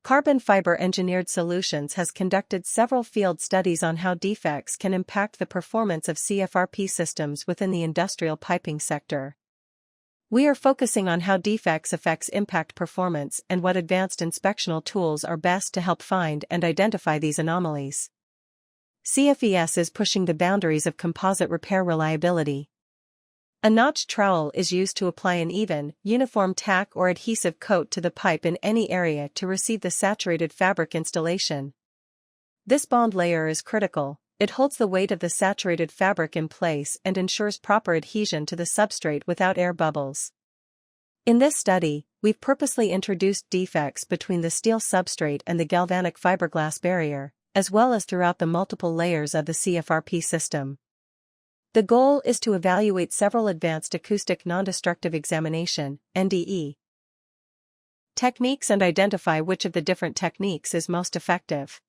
Carbon Fiber Engineered Solutions has conducted several field studies on how defects can impact the performance of CFRP systems within the industrial piping sector. We are focusing on how defects impact performance and what advanced inspectional tools are best to help find and identify these anomalies. CFES is pushing the boundaries of composite repair reliability. A notch trowel is used to apply an even, uniform tack or adhesive coat to the pipe in any area to receive the saturated fabric installation. This bond layer is critical. It holds the weight of the saturated fabric in place and ensures proper adhesion to the substrate without air bubbles. In this study, we've purposely introduced defects between the steel substrate and the galvanic fiberglass barrier, as well as throughout the multiple layers of the CFRP system. The goal is to evaluate several advanced acoustic nondestructive examination (NDE) techniques and identify which of the different techniques is most effective.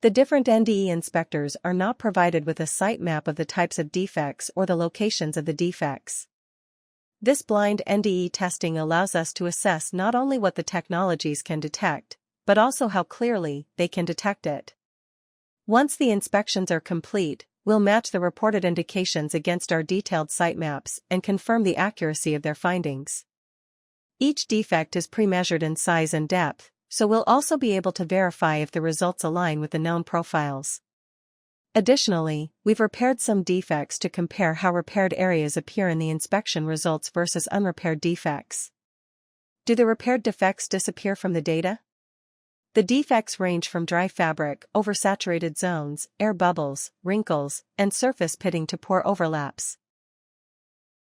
The different NDE inspectors are not provided with a site map of the types of defects or the locations of the defects. This blind NDE testing allows us to assess not only what the technologies can detect, but also how clearly they can detect it. Once the inspections are complete, we'll match the reported indications against our detailed site maps and confirm the accuracy of their findings. Each defect is pre-measured in size and depth, so we'll also be able to verify if the results align with the known profiles. Additionally, we've repaired some defects to compare how repaired areas appear in the inspection results versus unrepaired defects. Do the repaired defects disappear from the data? The defects range from dry fabric, oversaturated zones, air bubbles, wrinkles, and surface pitting to pore overlaps.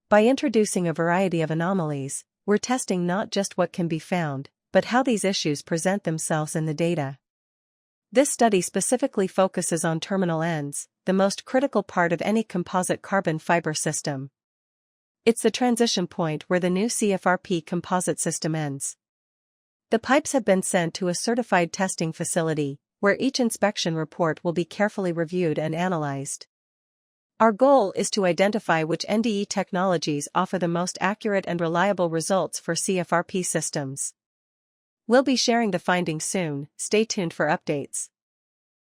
By introducing a variety of anomalies, we're testing not just what can be found, but how these issues present themselves in the data. This study specifically focuses on terminal ends, the most critical part of any composite carbon fiber system. It's the transition point where the new CFRP composite system ends. The pipes have been sent to a certified testing facility, where each inspection report will be carefully reviewed and analyzed. Our goal is to identify which NDE technologies offer the most accurate and reliable results for CFRP systems. We'll be sharing the findings soon. Stay tuned for updates.